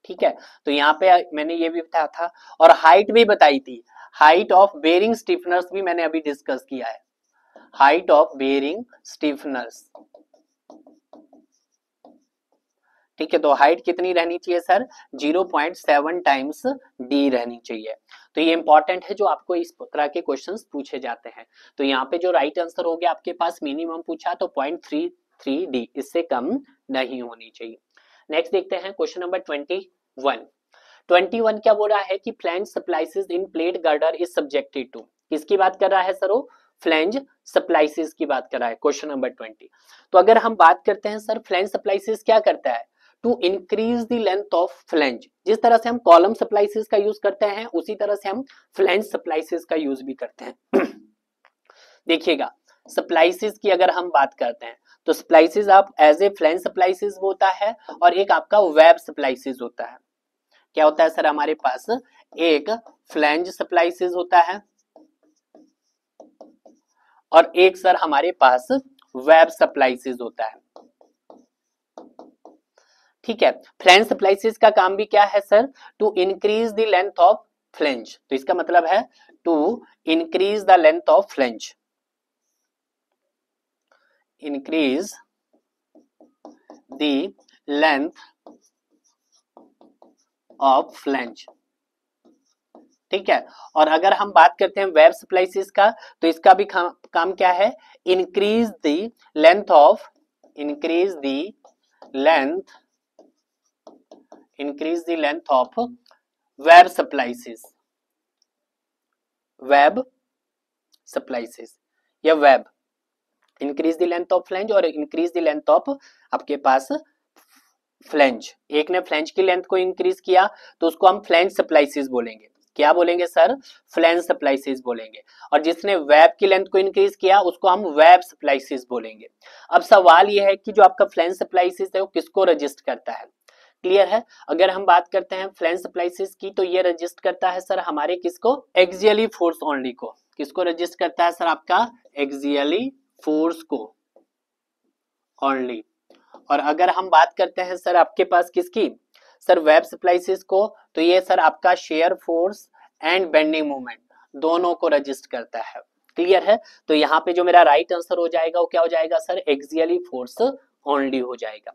S1: ठीक है। तो यहाँ पे मैंने ये भी बताया था, और हाइट भी बताई थी, हाइट ऑफ बेरिंग स्टिफनर्स भी मैंने अभी डिस्कस किया है, हाइट ऑफ बेरिंग स्टिफनर्स, ठीक है। तो हाइट कितनी रहनी चाहिए सर, 0.7 टाइम्स डी रहनी चाहिए। तो ये इंपॉर्टेंट है जो आपको इस तरह के क्वेश्चंस पूछे जाते हैं। तो यहाँ पे जो राइट आंसर हो गया आपके पास, मिनिमम पूछा तो 0.33 डी, इससे कम नहीं होनी चाहिए। नेक्स्ट देखते हैं क्वेश्चन नंबर 21 क्या बोल रहा है कि flange splices in plate girder is subjected to, किसकी बात कर रहा है सर, वो फ्लैंज स्प्लाइसेस की बात कर रहा है, क्वेश्चन नंबर 20। तो अगर हम बात करते हैं सर, फ्लैंज स्प्लाइसेस क्या करता है, to increase the length of flange. जिस तरह से हम कॉलम स्प्लाइसेस का यूज करते हैं, उसी तरह से हम फ्लैंज स्प्लाइसेस का यूज भी करते हैं। देखिएगा, स्प्लाइसेस की अगर हम बात करते हैं, तो स्प्लाइसेस आप एज ए फ्लैंज स्प्लाइसेस होता है, और एक आपका वेब स्प्लाइसेस होता है। क्या होता है सर हमारे पास, एक फ्लैंज स्प्लाइसेस होता है, और एक सर हमारे पास वेब स्प्लाइसेस होता है, ठीक है। फ्लैंज स्प्लाइसेस का काम भी क्या है sir, to increase the length of flange. तो इसका मतलब है to increase the length of flange, increase the length of flange, ठीक है। और अगर हम बात करते हैं वेब स्प्लाइसेस का, तो इसका भी काम क्या है, increase the length of, increase the length, increase the length of web splices, web splices या web, increase the length of flange और इंक्रीज द लेंथ ऑफ आपके पास फ्लैंज। एक ने फ्लैंज की लेंथ को इंक्रीज किया तो उसको हम फ्लैंज स्प्लाइसेस बोलेंगे। क्या बोलेंगे सर, फ्लैंज स्प्लाइसेस बोलेंगे। और जिसने वेब की लेंथ को इंक्रीज किया उसको हम वेब स्प्लाइसेस बोलेंगे। अब सवाल यह है कि जो आपका फ्लैंज स्प्लाइसेस है वो किसको रजिस्ट करता है। क्लियर है, अगर हम बात करते हैं फ्लैंज स्प्लाइसेस की, तो ये रजिस्ट करता है सर हमारे किसको, एक्सियली फोर्स ओनली को। किसको रजिस्ट करता है सर, आपका एक्सियली फोर्स को ओनली। और अगर हम बात करते हैं सर आपके पास किसकी, सर वेब स्प्लाइसेस को, तो ये सर आपका shear force and bending moment दोनों को रजिस्ट करता है। क्लियर है, तो यहाँ पे जो मेरा राइट आंसर हो जाएगा वो क्या हो जाएगा सर, एक्सियली फोर्स ओनली हो जाएगा।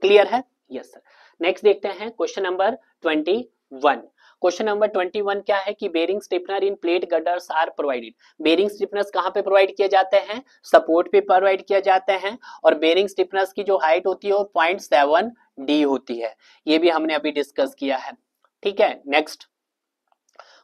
S1: क्लियर है, यस सर। नेक्स्ट देखते हैं क्वेश्चन नंबर 21। क्वेश्चन नंबर 21 क्या है कि bearing stiffener in plate girders are provided. Bearing stiffeners कहाँ पे प्रोवाइड किए जाते हैं? सपोर्ट पे प्रोवाइड किए जाते हैं, और बेरिंग स्टिफनर्स की जो हाइट होती है वो 0.7 डी होती है। ये भी हमने अभी डिस्कस किया है, ठीक है। Next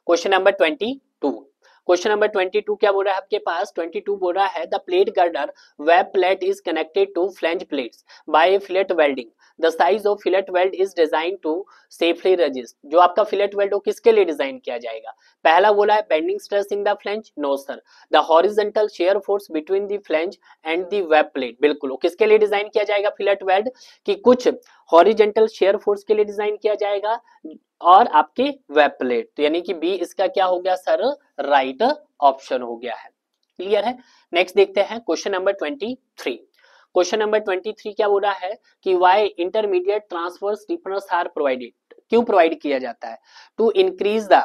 S1: question number 22। Question number 22 क्या बोल रहा है आपके पास? 22 बोल रहा है the plate girder web plate is connected to flange plates by fillet welding. The size of fillet weld is design to safely resist. जो आपका फिलेट वेल्ड हो किसके लिए डिजाइन किया जाएगा? पहला बोला है bending stress in the flange, no sir. The horizontal shear force between the flange and the web plate, बिल्कुल। वो किसके लिए डिजाइन किया जाएगा फिलेट वेल्ड? कि कुछ हॉरिजॉन्टल शेयर फोर्स के लिए डिजाइन किया जाएगा और आपके वेब प्लेट, तो यानी कि बी इसका क्या हो गया सर? राइट ऑप्शन हो गया है। क्लियर है। नेक्स्ट देखते हैं क्वेश्चन नंबर 23। क्वेश्चन नंबर 23 क्या बोल रहा है कि why intermediate transfer stiffeners are provided. क्यों प्रोवाइड किया जाता है? टू इंक्रीज द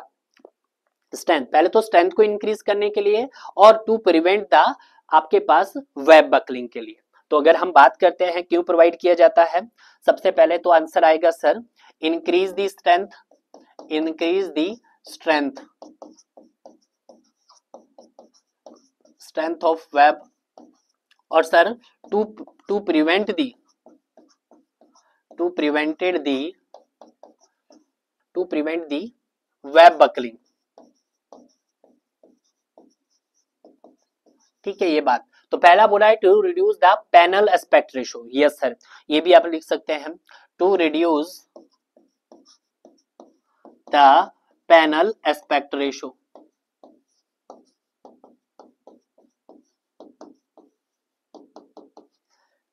S1: स्ट्रेंथ, पहले तो स्ट्रेंथ को इंक्रीज करने के लिए, और टू प्रिवेंट द आपके पास वेब बकलिंग के लिए। तो अगर हम बात करते हैं क्यों प्रोवाइड किया जाता है, सबसे पहले तो आंसर आएगा sir increase the strength, increase the strength, strength of web, और sir to prevent the, to prevented the, to prevent the web buckling. ठीक है ये बात। तो पहला बोला है to reduce the panel aspect ratio, yes sir, ये भी आप लिख सकते हैं, to reduce the panel aspect ratio.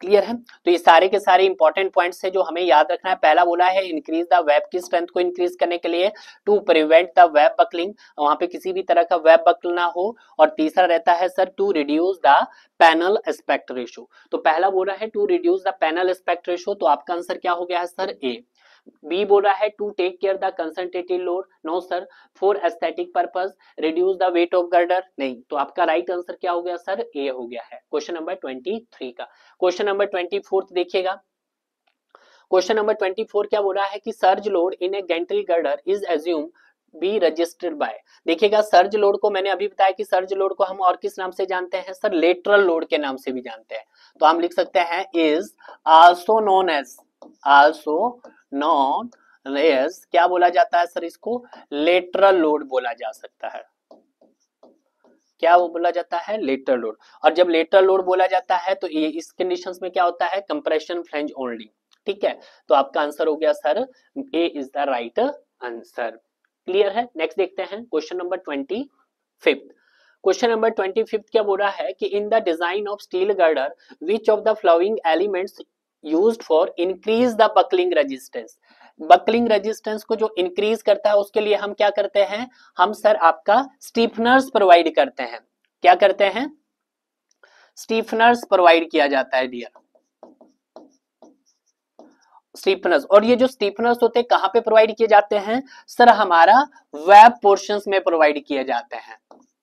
S1: Clear है। तो ये सारे के सारे इंपॉर्टेंट पॉइंट्स है जो हमें याद रखना है। पहला बोला है इंक्रीज द वेब की स्ट्रेंथ को इंक्रीज करने के लिए, to prevent the web buckling, वहां पे किसी भी तरह का वेब बकल ना हो, और तीसरा रहता है sir to reduce the panel aspect ratio. तो पहला बोला है to reduce the panel aspect ratio, तो आपका आंसर क्या हो गया है सर? ए। बी बोल रहा है to take care the concentrated load, no sir. For aesthetic purpose reduce the weight of girder, नहीं। तो आपका राइट आंसर क्या हो गया सर? ए हो गया है क्वेश्चन नंबर 23 का। क्वेश्चन नंबर 24 देखिएगा। क्वेश्चन नंबर 24 क्या बोल रहा है कि surge load in A Gentry girder is assume be registered bye. देखिएगा सर्ज लोड को मैंने अभी बताया कि सर्ज लोड को हम और किस नाम से जानते हैं सर? लेटरल लोड के नाम से भी जानते हैं। तो हम लिख सकते हैं is also known as, also known as, क्या बोला जाता है सर? इसको लेटरल लोड बोला जा सकता है। क्या वो बोला जाता है? Lateral load. और जब लेटरल लोड बोला जाता है तो ये इस कंडीशंस में क्या होता है? Compression flange only. ठीक है, तो आपका आंसर हो गया sir A is the right answer. Clear है। नेक्स्ट देखते हैं क्वेश्चन नंबर 25। क्वेश्चन नंबर 25 क्या बोल रहा है कि इन the design of steel girder which of the flowing elements used for increase the buckling resistance. Buckling resistance को जो इंक्रीज करता है उसके लिए हम क्या करते हैं? हम सर आपका स्टीफनर्स प्रोवाइड करते हैं। क्या करते हैं? स्टीफनर्स प्रोवाइड किया जाता है डियर, स्टीफनर्स। और ये जो स्टीफनर्स होते हैं कहां पे प्रोवाइड किए जाते हैं सर? हमारा वेब पोर्शंस में प्रोवाइड किए जाते हैं।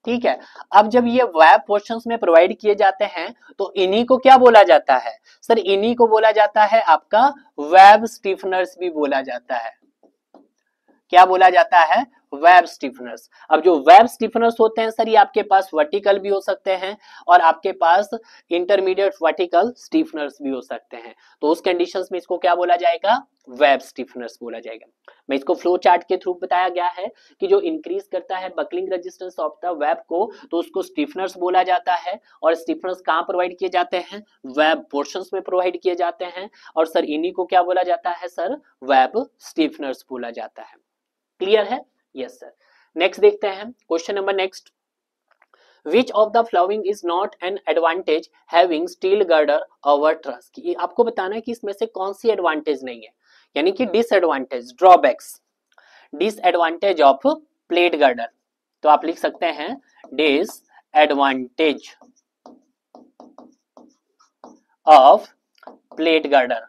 S1: ठीक है, अब जब ये वेब पोर्शंस में प्रोवाइड किए जाते हैं तो इन्हीं को क्या बोला जाता है सर? इन्हीं को बोला जाता है आपका वेब स्टीफनर्स भी बोला जाता है। क्या बोला जाता है? वेब स्टिफनर्स। अब जो वेब स्टिफनर्स होते हैं सर ये आपके पास वर्टिकल भी हो सकते हैं और आपके पास इंटरमीडिएट वर्टिकल स्टिफनर्स भी हो सकते हैं। तो उस कंडीशंस में इसको क्या बोला जाएगा? वेब स्टिफनर्स बोला जाएगा। मैं इसको फ्लो चार्ट के थ्रू बताया गया है कि जो इंक्रीज करता है buckling resistance of the web को तो उसको स्टिफनर्स बोला जाता है। और स्टिफनर्स कहाँ प्रोवाइड किए जाते हैं? वेब पोर्शंस में प्रोवाइड किए जाते हैं। और सर इन्हीं को क्या बोला जाता है सर? वेब स्टिफनर्स बोला जाता है। क्लियर है? Yes sir. नेक्स्ट देखते हैं question number next. Which of the following is not an advantage having steel girder over truss. आपको बताना है कि इसमें से कौन सी एडवांटेज नहीं है, यानी कि disadvantage, drawbacks, disadvantage of plate girder. तो आप लिख सकते हैं डिसएडवांटेज ऑफ प्लेट गर्डर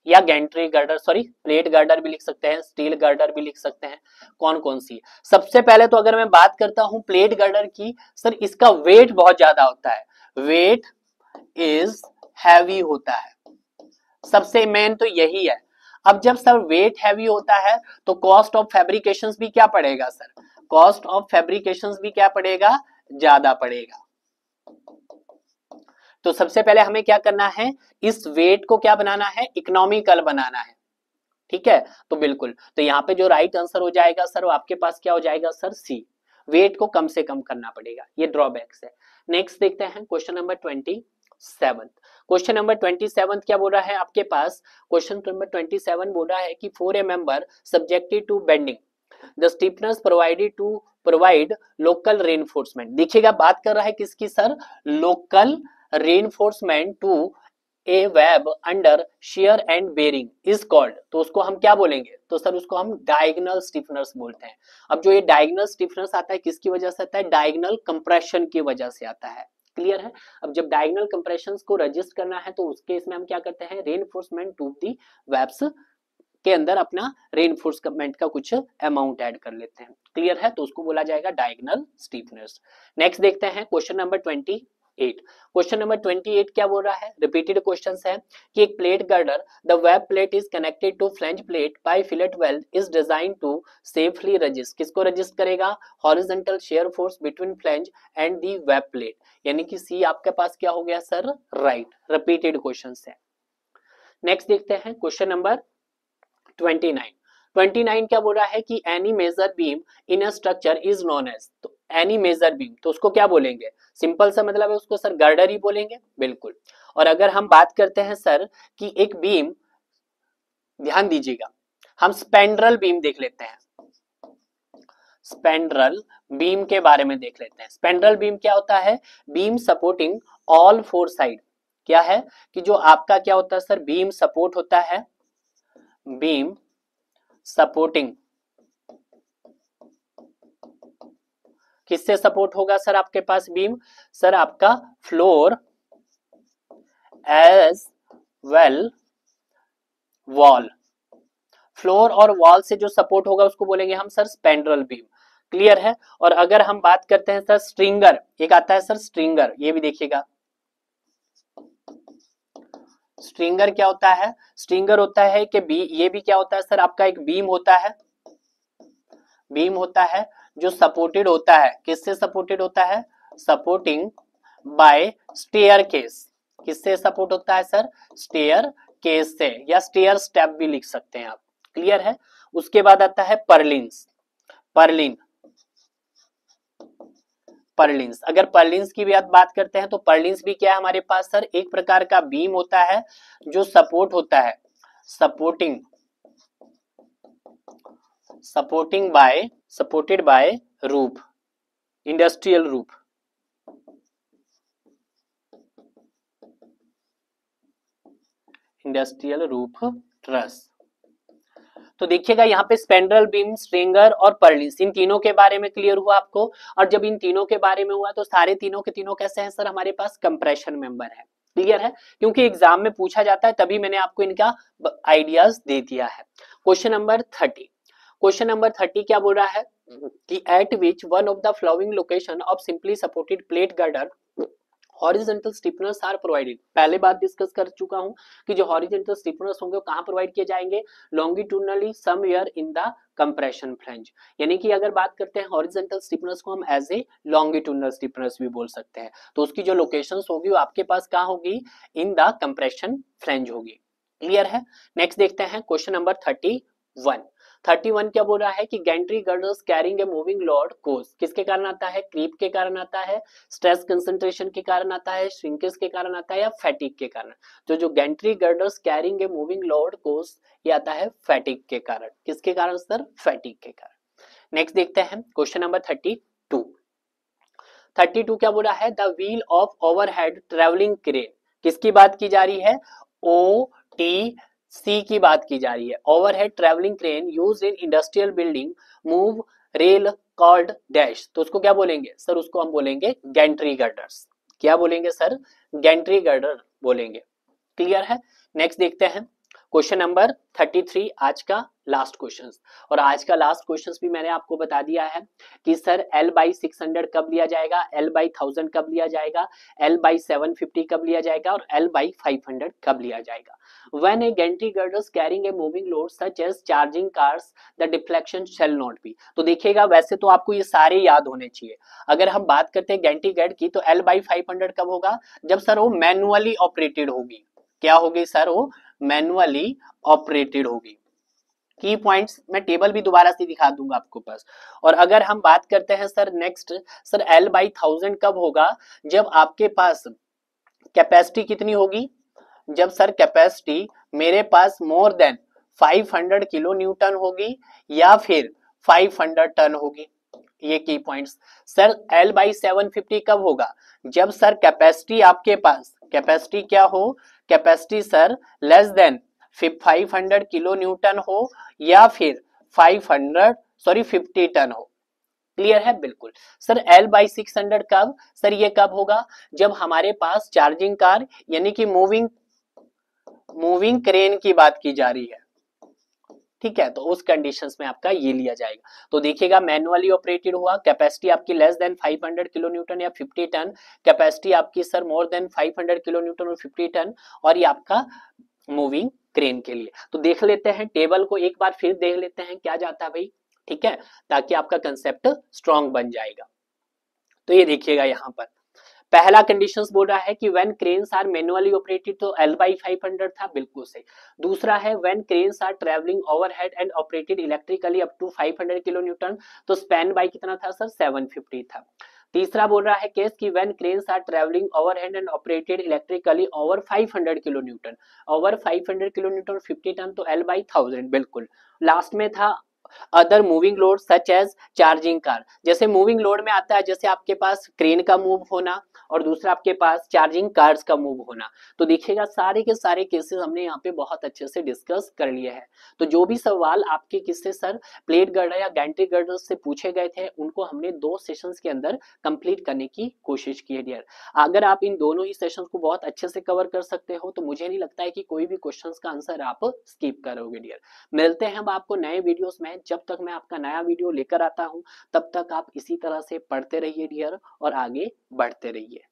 S1: या Gentry girder, sorry plate girder भी लिख सकते हैं, स्टील गर्डर भी लिख सकते हैं। कौन कौन सी? सबसे पहले तो अगर मैं बात करता हूं प्लेट गर्डर की, सर इसका वेट बहुत ज्यादा होता है, वेट इज हैवी होता है। सबसे मेन तो यही है। अब जब सर वेट हैवी होता है तो कॉस्ट ऑफ फैब्रिकेशन भी क्या पड़ेगा सर, कॉस्ट ऑफ फैब्रिकेशन भी क्या पड़ेगा, ज्यादा पड़ेगा। तो सबसे पहले हमें क्या करना है, इस वेट को क्या बनाना है, इकोनॉमिकल बनाना है, ठीक है। तो बिल्कुल, तो यहाँ पे जो राइट आंसर हो जाएगा सर वो आपके पास क्या हो जाएगा सर, सी, वेट को कम से कम करना पड़ेगा, ये ड्रॉबैक्स है। नेक्स्ट देखते हैं क्वेश्चन नंबर 27। क्वेश्चन नंबर 27 क्या बोल रहा है आपके पास, क्वेश्चन नंबर 27 बोल रहा है कि for a member subjected to bending the stiffness provided to provide local reinforcement. देखिएगा बात कर रहा है किसकी sir, local reinforcement to a web under shear and bearing is called. तो उसको हम क्या बोलेंगे, तो सर उसको हम डायगोनल स्टिफनेस बोलते हैं। अब जो ये डायगोनल स्टिफनेस आता है किसकी वजह से आता है, डायगोनल कंप्रेशन की वजह से आता है, क्लियर है। अब जब डायगोनल कंप्रेशंस को रजिस्ट करना है तो उसके इसमें हम क्या करते हैं, रेनफोर्समेंट टू दी वेब्स के अंदर अपना रेनफोर्समेंट का कुछ अमाउंट ऐड कर लेते हैं, क्लियर है। तो उसको बोला जाएगा डायगोनल स्टीफनेस। नेक्स्ट देखते हैं क्वेश्चन नंबर 28। क्वेश्चन नंबर 28 क्या बोल रहा है, रिपीटेड क्वेश्चन है कि एक plate girder the web plate is connected to flange plate by fillet weld is design to safely resist. किसको रजिस्ट करेगा, horizontal shear force between flange and the web plate, यानी कि सी आपके पास क्या हो गया सर, राइट। रिपीटेड क्वेश्चन है। नेक्स्ट देखते हैं क्वेश्चन नंबर 29 क्या बोल रहा है कि any major beam in a structure is known as. तो एनी मेजर बीम तो उसको क्या बोलेंगे, सिंपल सा मतलब है उसको सर गर्डर ही बोलेंगे, बिल्कुल। और अगर हम बात करते हैं सर कि एक बीम, ध्यान दीजिएगा, हम स्पेंड्रल बीम देख लेते हैं, स्पेंड्रल बीम के बारे में देख लेते हैं। स्पेंड्रल बीम क्या होता है, beam supporting all four side. क्या है कि जो आपका क्या होता है सर, बीम सपोर्ट होता है, बीम सपोर्टिंग किससे सपोर्ट होगा सर आपके पास बीम, सर आपका floor as well wall, floor और वॉल से जो सपोर्ट होगा उसको बोलेंगे हम सर स्पेंड्रल बीम, क्लियर है। और अगर हम बात करते हैं सर स्ट्रिंगर, एक आता है सर स्ट्रिंगर, ये भी देखिएगा स्ट्रिंगर क्या होता है, स्ट्रिंगर होता है कि ये भी क्या होता है सर आपका एक बीम होता है, बीम होता है जो सपोर्टेड होता है, किससे सपोर्टेड होता है, सपोर्टिंग बाय स्टेयर केस। किससे सपोर्ट होता है सर, स्टेयर केस से, या स्टेयर स्टेप भी लिख सकते हैं आप, क्लियर है। उसके बाद आता है पर्लिन्स, पर्लिन, पर्लिन्स। अगर पर्लिन्स की भी बात करते हैं तो पर्लिन्स भी क्या है हमारे पास सर, एक प्रकार का बीम होता है जो सपोर्ट होता है, supporting, supporting by, supported by roof, industrial roof, industrial roof truss. तो देखिएगा यहाँ पे स्पेंड्रल बीम, स्ट्रिंगर और पर्लिन्स, इन तीनों के बारे में क्लियर हुआ आपको। और जब इन तीनों के बारे में हुआ तो सारे तीनों के तीनों कैसे हैं सर, हमारे पास कंप्रेशन मेंबर है, क्लियर है, क्योंकि एग्जाम में पूछा जाता है तभी मैंने आपको इनका आइडियाज दे दिया है। क्वेश्चन नंबर 30, क्वेश्चन नंबर 30 क्या बोल रहा है कि at which one of the flowing location of simply supported plate girder horizontal stiffeners are provided. पहले बात डिस्कस कर चुका हूं कि जो हॉरिजॉन्टल स्टिफनर्स होंगे वो कहां प्रोवाइड किए जाएंगे, longitudinally somewhere in the compression flange. यानी कि अगर बात करते हैं हॉरिजॉन्टल स्टिफनर्स को हम एज ए लॉन्गिट्यूडनल स्टिफनर्स भी बोल सकते हैं, तो उसकी जो लोकेशंस होगी वो आपके पास कहां होगी, इन द कंप्रेशन फ्लैंज होगी, क्लियर है। नेक्स्ट देखते हैं क्वेश्चन नंबर 31 क्या बोल रहा है कि Gentry girders carrying a moving load कोज, किसके कारण आता है, क्रीप के कारण आता है, स्ट्रेस कंसंट्रेशन के कारण आता है, श्रिंकेज के कारण आता है, या फैटिक के कारण। तो जो Gentry girders carrying a moving load कोज ये आता है फैटिक के कारण, किसके कारण सर, फैटिक के कारण। नेक्स्ट देखते हैं क्वेश्चन नंबर 32 क्या बोल रहा है, the wheel of overhead travelling crane, किसकी बात की जा रही है, OTC की बात की जा रही है। Overhead travelling crane used in industrial building move rail called dash. तो उसको क्या बोलेंगे सर, उसको हम बोलेंगे गैंट्री गर्डर्स। क्या बोलेंगे सर, गैंट्री गर्डर बोलेंगे, क्लियर है। नेक्स्ट देखते हैं क्वेश्चन नंबर 33 आज का लास्ट क्वेश्चन। और आज का लास्ट क्वेश्चन भी मैंने आपको बता दिया है कि सर L/600 कब लिया जाएगा, L/1000 कब लिया जाएगा, L/750 कब लिया जाएगा और L/500 कब लिया जाएगा। When a gantry girder is carrying a moving load such as charging cars, the deflection shall not be। तो देखिएगा वैसे तो आपको ये सारे याद होने चाहिए। अगर हम बात करते हैं गैंट्री गर्ड की तो L/500 कब होगा, जब सर वो मैनुअली ऑपरेटेड होगी। क्या होगी सर, वो मैनुअली ऑपरेटेड होगी। की पॉइंट्स मैं टेबल भी दोबारा से दिखा दूंगा आपको पास। और अगर हम बात करते हैं सर नेक्स्ट, सर L/1000 कब होगा, जब आपके पास कैपेसिटी कितनी होगी, जब सर कैपेसिटी मेरे पास मोर देन 500 किलो न्यूटन होगी या फिर 500 टन होगी। ये की पॉइंट्स। सर L/750 कब होगा, जब सर कैपेसिटी आपके पास कैपेसिटी क्या हो, capacity sir less than 500 kilo Newton हो या फिर 50 टन हो। क्लियर है, बिल्कुल। सर L/600 कब, सर ये कब होगा, जब हमारे पास चार्जिंग कार यानी कि मूविंग क्रेन की बात की जा रही है। ठीक है, तो उस कंडीशंस में आपका ये लिया जाएगा। तो देखिएगा मैनुअली ऑपरेटेड हुआ, कैपेसिटी आपकी लेस देन 500 किलो न्यूटन या 50 टन, कैपेसिटी आपकी sir more than 500 kilo Newton और 50 टन, और ये आपका मूविंग क्रेन के लिए। तो देख लेते हैं टेबल को एक बार फिर देख लेते हैं क्या जाता है भाई, ठीक है, ताकि आपका कंसेप्ट स्ट्रॉन्ग बन जाएगा। तो ये देखिएगा यहाँ पर पहला कंडीशंस बोल रहा है कि when cranes are manually operated, तो L/500 था, बिल्कुल सही। दूसरा है when cranes are travelling overhead and operated electrically up to 500 kilo newton, तो स्पैन बाय कितना था सर, 750 था। तीसरा बोल रहा है केस कि when cranes are travelling overhead and operated electrically over 500 kilo newton, over 500 kilo newton 50 ton, तो L/1000 बिल्कुल। लास्ट में था other moving load such as charging car. जैसे मूविंग लोड में आता है जैसे आपके पास क्रेन का मूव होना और दूसरा आपके पास चार्जिंग कार्स का मूव होना। तो देखिएगा सारे के सारे केसेस हमने यहाँ पे बहुत अच्छे से डिस्कस कर लिए हैं। तो जो भी सवाल आपके किससे सर प्लेट गर्डर या गैंट्री गर्डर से पूछे गए थे उनको हमने 2 सेशंस के अंदर कंप्लीट करने की कोशिश की है डियर। अगर आप इन दोनों ही सेशंस को बहुत अच्छे से कवर कर सकते हो तो मुझे नहीं लगता है कि कोई भी क्वेश्चन का आंसर आप स्किप करोगे डियर। मिलते हैं हम आपको नए वीडियोस में। जब तक मैं आपका नया वीडियो लेकर आता हूं तब तक आप इसी तरह से पढ़ते रहिए डियर और आगे बढ़ते रहिए।